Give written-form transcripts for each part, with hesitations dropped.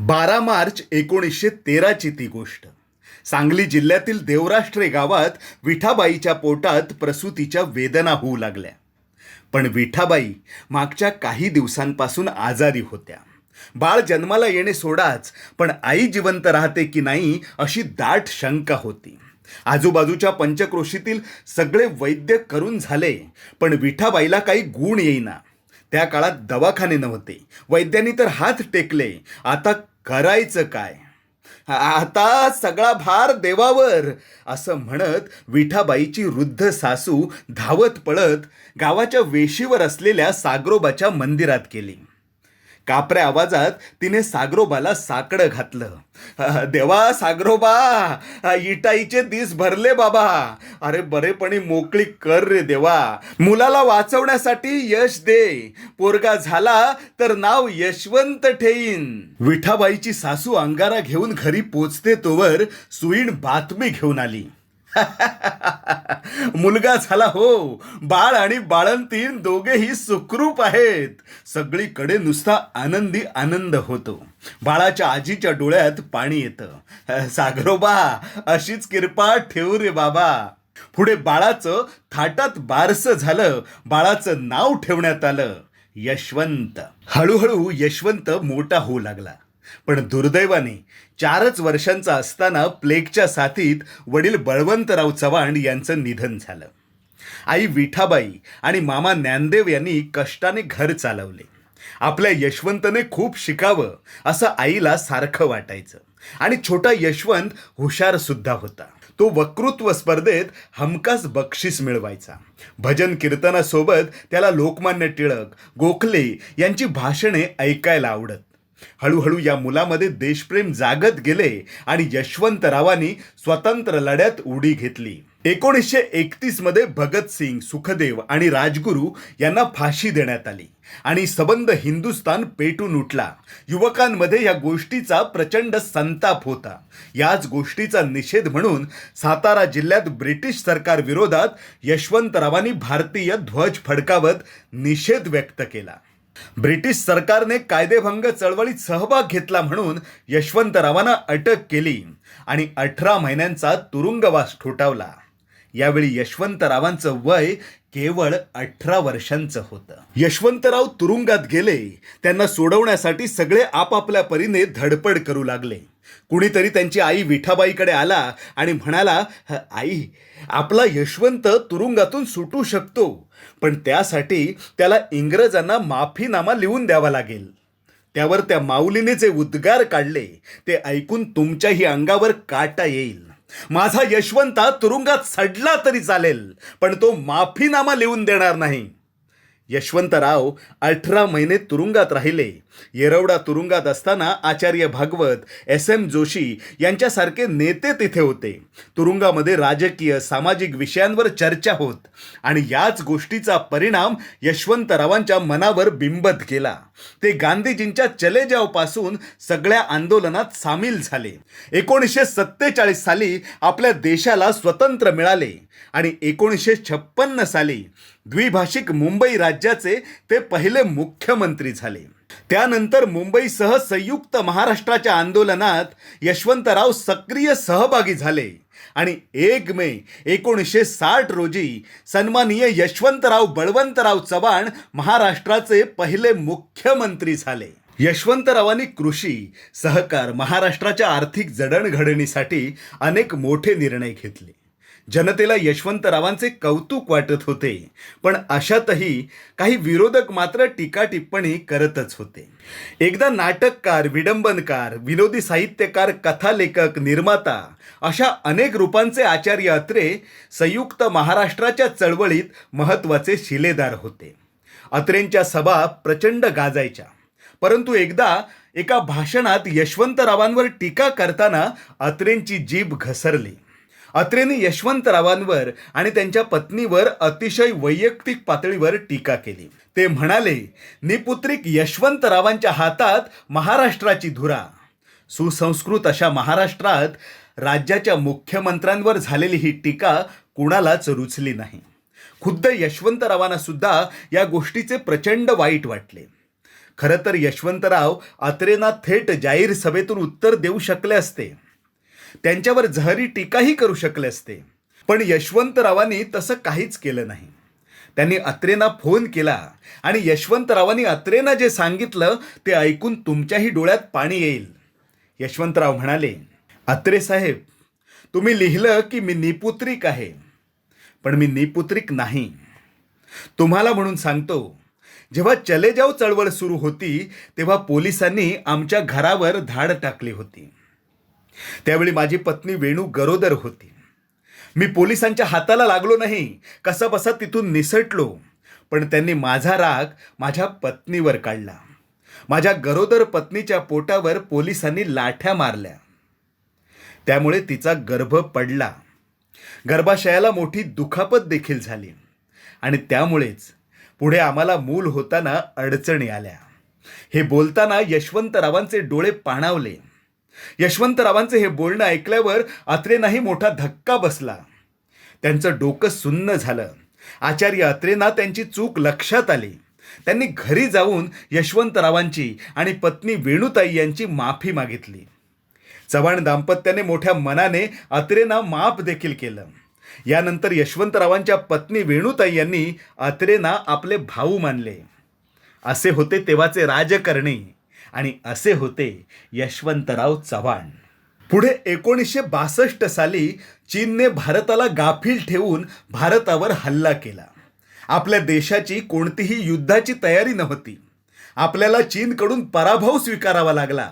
12 मार्च 1913ची ती गोष्ट. सांगली जिल्ह्यातील देवराष्ट्रे गावात विठाबाईच्या पोटात प्रसूतीच्या वेदना होऊ लागल्या. पण विठाबाई मागच्या काही दिवसांपासून आजारी होत्या. बाळ जन्माला येणे सोडाच, पण आई जिवंत राहते की नाही अशी दाट शंका होती. आजूबाजूच्या पंचक्रोशीतील सगळे वैद्य करून झाले, पण विठाबाईला काही गुण येईना. त्या काळात दवाखाने नव्हते, वैद्यांनी तर हात टेकले. आता करायचं काय? आता सगळा भार देवावर, असं म्हणत विठाबाईची वृद्ध सासू धावत पळत गावाच्या वेशीवर असलेल्या सागरोबाच्या मंदिरात गेली. कापऱ्या आवाजात तिने सागरोबाला साकडं घातलं. देवा सागरोबा, इटाईचे दिस भरले बाबा. अरे बरेपणी मोकळी कर रे देवा. मुलाला वाचवण्यासाठी यश दे. पोरगा झाला तर नाव यशवंत ठेईन. विठाबाईची सासू अंगारा घेऊन घरी पोचते तोवर सुईण बातमी घेऊन आली. मुलगा झाला हो. बाळ आणि बाळंतीण दोघेही सुखरूप आहेत. सगळीकडे नुसता आनंदी आनंद होतो. बाळाच्या आजीच्या डोळ्यात पाणी येतं. सागरोबा, अशीच किरपा ठेवू रे बाबा. पुढे बाळाचं थाटात बारसं झालं. बाळाचं नाव ठेवण्यात आलं यशवंत. हळूहळू यशवंत मोठा होऊ लागला. पण दुर्दैवाने 4च वर्षांचा असताना प्लेगच्या साथीत वडील बळवंतराव चव्हाण यांचं निधन झालं. आई विठाबाई आणि मामा ज्ञानदेव यांनी कष्टाने घर चालवले. आपल्या यशवंतने खूप शिकावं असं आईला सारखं वाटायचं. आणि छोटा यशवंत हुशार सुद्धा होता. तो वक्तृत्व स्पर्धेत हमखास बक्षीस मिळवायचा. भजन कीर्तनासोबत त्याला लोकमान्य टिळक, गोखले यांची भाषणे ऐकायला आवडत. हळूहळू या मुलामध्ये देशप्रेम जागत गेले आणि यशवंतरावांनी स्वतंत्र लढ्यात उडी घेतली. 1931 मध्ये भगतसिंग, सुखदेव आणि राजगुरू यांना फाशी देण्यात आली आणि सबंध हिंदुस्थान पेटून उठला. युवकांमध्ये या गोष्टीचा प्रचंड संताप होता. याच गोष्टीचा निषेध म्हणून सातारा जिल्ह्यात ब्रिटिश सरकार विरोधात यशवंतरावांनी भारतीय ध्वज फडकावत निषेध व्यक्त केला. ब्रिटिश सरकारने कायदेभंग चळवळीत सहभाग घेतला म्हणून यशवंतरावांना अटक केली आणि 18 महिन्यांचा तुरुंगवास ठोठावला. यावेळी यशवंतरावांचं वय केवळ 18 वर्षांचं होतं. यशवंतराव तुरुंगात गेले. त्यांना सोडवण्यासाठी सगळे आपापल्या परीने धडपड करू लागले. कुणीतरी त्यांची आई विठाबाईकडे आला आणि म्हणाला, आई, आपला यशवंत तुरुंगातून सुटू शकतो, पण त्यासाठी त्याला इंग्रजांना माफीनामा लिहून द्यावा लागेल. त्यावर त्या माऊलीने जे उद्गार काढले ते ऐकून तुमच्याही अंगावर काटा येईल. माझा यशवंत तुरुंगात सडला तरी चालेल, पण तो माफीनामा लिहून देणार नाही. यशवंतराव 18 महिने तुरुंगात राहिले. येरवडा तुरुंगात असताना आचार्य भागवत, SM जोशी यांच्यासारखे नेते तिथे होते. तुरुंगामध्ये राजकीय, सामाजिक विषयांवर चर्चा होत आणि याच गोष्टीचा परिणाम यशवंतरावांच्या मनावर बिंबत गेला. ते गांधीजींच्या चले जाव पासून सगळ्या आंदोलनात सामील झाले. 1947 साली आपल्या देशाला स्वतंत्र मिळाले आणि 1956 साली द्विभाषिक मुंबई राज्याचे ते पहिले मुख्यमंत्री झाले. त्यानंतर मुंबईसह संयुक्त महाराष्ट्राच्या आंदोलनात यशवंतराव सक्रिय सहभागी झाले आणि 1 मे 1960 रोजी सन्माननीय यशवंतराव बळवंतराव चव्हाण महाराष्ट्राचे पहिले मुख्यमंत्री झाले. यशवंतरावांनी कृषी, सहकार, महाराष्ट्राच्या आर्थिक जडणघडणीसाठी अनेक मोठे निर्णय घेतले. जनतेला यशवंतरावांचे कौतुक वाटत होते, पण अशातही काही विरोधक मात्र टीका टिप्पणी करतच होते. एकदा नाटककार, विडंबनकार, विनोदी साहित्यकार, कथालेखक, निर्माता अशा अनेक रूपांचे आचार्य अत्रे संयुक्त महाराष्ट्राच्या चळवळीत महत्त्वाचे शिलेदार होते. अत्रेंच्या सभा प्रचंड गाजायच्या. परंतु एकदा एका भाषणात यशवंतरावांवर टीका करताना अत्रेंची जीभ घसरली. अत्रेंनी यशवंतरावांवर आणि त्यांच्या पत्नीवर अतिशय वैयक्तिक पातळीवर टीका केली. ते म्हणाले, निपुत्रिक यशवंतरावांच्या हातात महाराष्ट्राची धुरा. सुसंस्कृत अशा महाराष्ट्रात राज्याच्या मुख्यमंत्र्यांवर झालेली ही टीका कुणालाच रुचली नाही. खुद्द यशवंतरावांना सुद्धा या गोष्टीचे प्रचंड वाईट वाटले. खरं तर यशवंतराव अत्रेंना थेट जाहीर सभेतून उत्तर देऊ शकले असते, त्यांच्यावर जहरी टीकाही करू शकले असते. पण यशवंतरावांनी तसं काहीच केलं नाही. त्यांनी अत्रेंना फोन केला आणि यशवंतरावांनी अत्रेंना जे सांगितलं ते ऐकून तुमच्याही डोळ्यात पाणी येईल. यशवंतराव म्हणाले, अत्रे साहेब, तुम्ही लिहिलं की मी निपुत्रिक आहे, पण मी निपुत्रिक नाही. तुम्हाला म्हणून सांगतो, जेव्हा चले जाव चळवळ सुरू होती तेव्हा पोलिसांनी आमच्या घरावर धाड टाकली होती. त्यावेळी माझी पत्नी वेणू गरोदर होती. मी पोलिसांच्या हाताला लागलो नाही, कसाबसा तिथून निसटलो. पण त्यांनी माझा राग माझ्या पत्नीवर काढला. माझ्या गरोदर पत्नीच्या पोटावर पोलिसांनी लाठ्या मारल्या. त्यामुळे तिचा गर्भ पडला. गर्भाशयाला मोठी दुखापत देखील झाली आणि त्यामुळेच पुढे आम्हाला मूल होताना अडचणी आल्या. हे बोलताना यशवंतरावांचे डोळे पाणावले. यशवंतरावांचे हे बोलणं ऐकल्यावर अत्रेंनाही मोठा धक्का बसला. त्यांचं डोकं सुन्न झालं. आचार्य अत्रेंना त्यांची चूक लक्षात आली. त्यांनी घरी जाऊन यशवंतरावांची आणि पत्नी वेणुताई यांची माफी मागितली. चव्हाण दाम्पत्याने मोठ्या मनाने अत्रेंना माफ देखील केलं. यानंतर यशवंतरावांच्या पत्नी वेणुताई यांनी अत्रेंना आपले भाऊ मानले. असे होते तेव्हाचे राजकारणी आणि असे होते यशवंतराव चव्हाण. पुढे 1962 साली चीनने भारताला गाफील ठेवून भारतावर हल्ला केला. आपल्या देशाची कोणतीही युद्धाची तयारी नव्हती. आपल्याला चीनकडून पराभव स्वीकारावा लागला.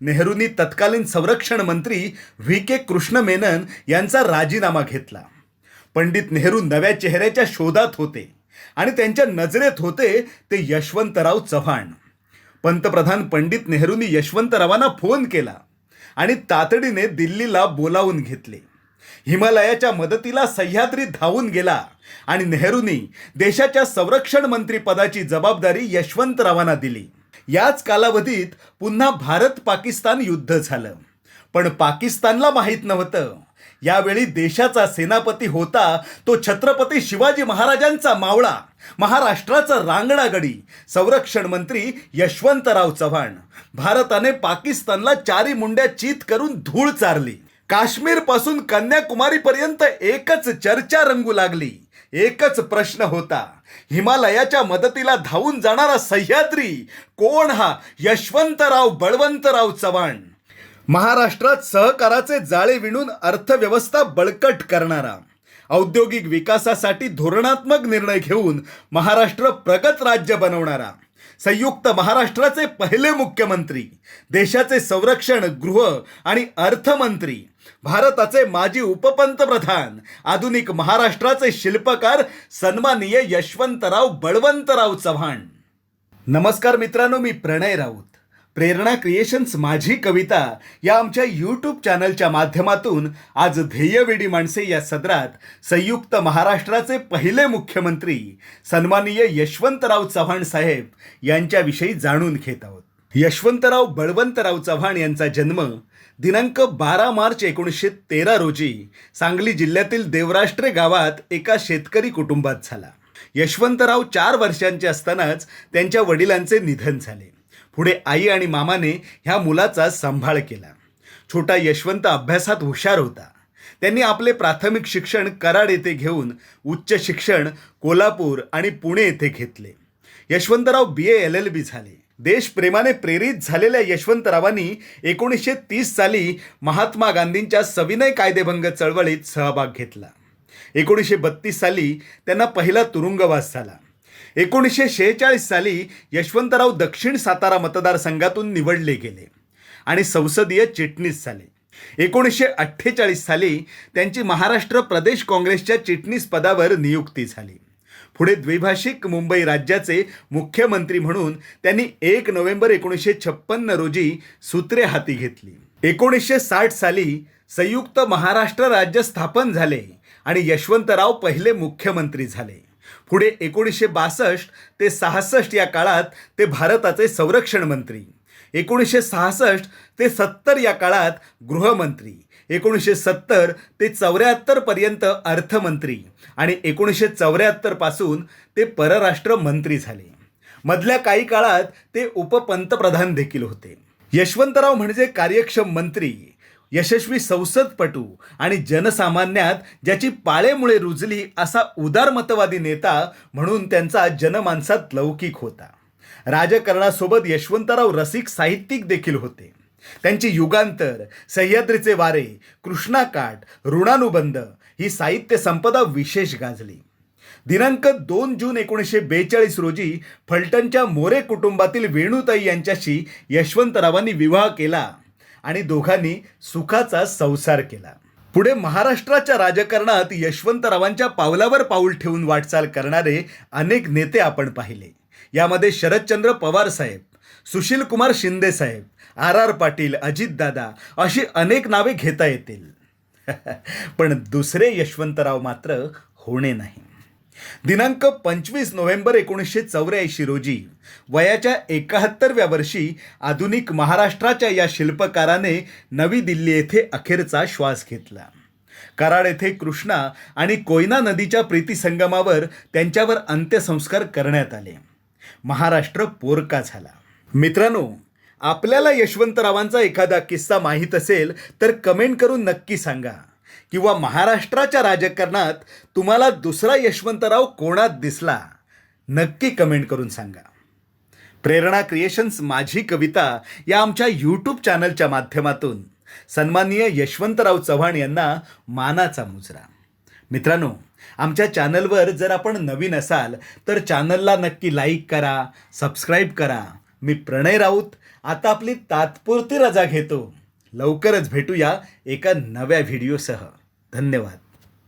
नेहरूंनी तत्कालीन संरक्षण मंत्री व्ही.के. कृष्ण मेनन यांचा राजीनामा घेतला. पंडित नेहरू नव्या चेहऱ्याच्या शोधात होते आणि त्यांच्या नजरेत होते ते यशवंतराव चव्हाण. पंतप्रधान पंडित नेहरूंनी यशवंतरावांना फोन केला आणि तातडीने दिल्लीला बोलावून घेतले. हिमालयाच्या मदतीला सह्याद्री धावून गेला आणि नेहरूंनी देशाच्या संरक्षण मंत्री पदाची जबाबदारी यशवंतरावांना दिली. याच कालावधीत पुन्हा भारत पाकिस्तान युद्ध झालं. पण पाकिस्तानला माहीत नव्हतं, यावेळी देशाचा सेनापती होता तो छत्रपती शिवाजी महाराजांचा मावळा, महाराष्ट्राचा रांगडागडी, संरक्षण मंत्री यशवंतराव चव्हाण. भारताने पाकिस्तानला चारी मुंड्या चित करून धूळ चारली. काश्मीर पासून कन्याकुमारीपर्यंत एकच चर्चा रंगू लागली. एकच प्रश्न होता, हिमालयाच्या मदतीला धावून जाणारा सह्याद्री कोण? हा यशवंतराव बळवंतराव चव्हाण. महाराष्ट्रात सहकाराचे जाळे विणून अर्थव्यवस्था बळकट करणारा, औद्योगिक विकासासाठी धोरणात्मक निर्णय घेऊन महाराष्ट्र प्रगत राज्य बनवणारा, संयुक्त महाराष्ट्राचे पहिले मुख्यमंत्री, देशाचे संरक्षण, गृह आणि अर्थमंत्री, भारताचे माजी उपपंतप्रधान, आधुनिक महाराष्ट्राचे शिल्पकार सन्माननीय यशवंतराव बळवंतराव चव्हाण. नमस्कार मित्रांनो, मी प्रणय राऊत. प्रेरणा क्रिएशन्स माझी कविता या आमच्या यूट्यूब चॅनलच्या माध्यमातून आज ध्येयवेडी माणसे या सदरात संयुक्त महाराष्ट्राचे पहिले मुख्यमंत्री सन्माननीय यशवंतराव चव्हाण साहेब यांच्याविषयी जाणून घेत आहोत. यशवंतराव बळवंतराव चव्हाण यांचा जन्म दिनांक 12 मार्च 1913 रोजी सांगली जिल्ह्यातील देवराष्ट्रे गावात एका शेतकरी कुटुंबात झाला. यशवंतराव 4 वर्षांचे असतानाच त्यांच्या वडिलांचे निधन झाले. पुढे आई आणि मामाने ह्या मुलाचा सांभाळ केला. छोटा यशवंत अभ्यासात हुशार होता. त्यांनी आपले प्राथमिक शिक्षण कराड येथे घेऊन उच्च शिक्षण कोल्हापूर आणि पुणे येथे घेतले. यशवंतराव BA LLB झाले. देशप्रेमाने प्रेरित झालेल्या यशवंतरावांनी 1930 साली महात्मा गांधींच्या सविनय कायदेभंग चळवळीत सहभाग घेतला. 1932 साली त्यांना पहिला तुरुंगवास झाला. 1946 साली यशवंतराव दक्षिण सातारा मतदारसंघातून निवडले गेले आणि संसदीय चिटणीस झाले. 1948 साली त्यांची महाराष्ट्र प्रदेश काँग्रेसच्या चिटणीस पदावर नियुक्ती झाली. पुढे द्विभाषिक मुंबई राज्याचे मुख्यमंत्री म्हणून त्यांनी 1 नोव्हेंबर 1956 रोजी सूत्रे हाती घेतली. 1960 साली संयुक्त महाराष्ट्र राज्य स्थापन झाले आणि यशवंतराव पहिले मुख्यमंत्री झाले. पुढे 1962 ते 66 या काळात ते भारताचे संरक्षण मंत्री, 1966 ते 70 या काळात गृहमंत्री, 1970 ते 74 पर्यंत अर्थमंत्री आणि 1974 पासून ते परराष्ट्र मंत्री झाले. मधल्या काही काळात ते उपपंतप्रधान देखील होते. यशवंतराव म्हणजे कार्यक्षम मंत्री, यशस्वी संसदपटू आणि जनसामान्यात ज्याची पाळेमुळे रुजली असा उदारमतवादी नेता म्हणून त्यांचा जनमानसात लौकिक होता. राजकारणासोबत यशवंतराव रसिक साहित्यिक देखील होते. त्यांची युगांतर, सह्याद्रीचे वारे, कृष्णाकाठ, ऋणानुबंध ही साहित्य संपदा विशेष गाजली. दिनांक 2 जून 1942 रोजी फलटणच्या मोरे कुटुंबातील वेणुताई यांच्याशी यशवंतरावांनी विवाह केला आणि दोघांनी सुखाचा संसार केला. पुढे महाराष्ट्राच्या राजकारणात यशवंतरावांच्या पावलावर पाऊल ठेवून वाटचाल करणारे अनेक नेते आपण पाहिले. यामध्ये शरदचंद्र पवार साहेब, सुशीलकुमार शिंदे साहेब, R.R. पाटील, अजितदादा अशी अनेक नावे घेता येतील. पण दुसरे यशवंतराव मात्र होणे नाही. दिनांक 25 नोव्हेंबर 1984 रोजी वयाच्या 71व्या वर्षी आधुनिक महाराष्ट्राच्या या शिल्पकाराने नवी दिल्ली येथे अखेरचा श्वास घेतला. कराड येथे कृष्णा आणि कोयना नदीच्या प्रीतिसंगमावर त्यांच्यावर अंत्यसंस्कार करण्यात आले. महाराष्ट्र पोरका झाला. मित्रांनो, आपल्याला यशवंतरावांचा एखादा किस्सा माहीत असेल तर कमेंट करून नक्की सांगा, किंवा महाराष्ट्राच्या राजकारणात तुम्हाला दुसरा यशवंतराव कोणात दिसला नक्की कमेंट करून सांगा. प्रेरणा क्रिएशन्स माझी कविता या आमच्या यूट्यूब चॅनलच्या माध्यमातून सन्माननीय यशवंतराव चव्हाण यांना मानाचा मुजरा. मित्रांनो, आमच्या चॅनलवर जर आपण नवीन असाल तर चॅनलला नक्की लाईक करा, सबस्क्राईब करा. मी प्रणय राऊत आता आपली तात्पुरती रजा घेतो. लवकरच भेटूया एका नव्या व्हिडिओसह. धन्यवाद.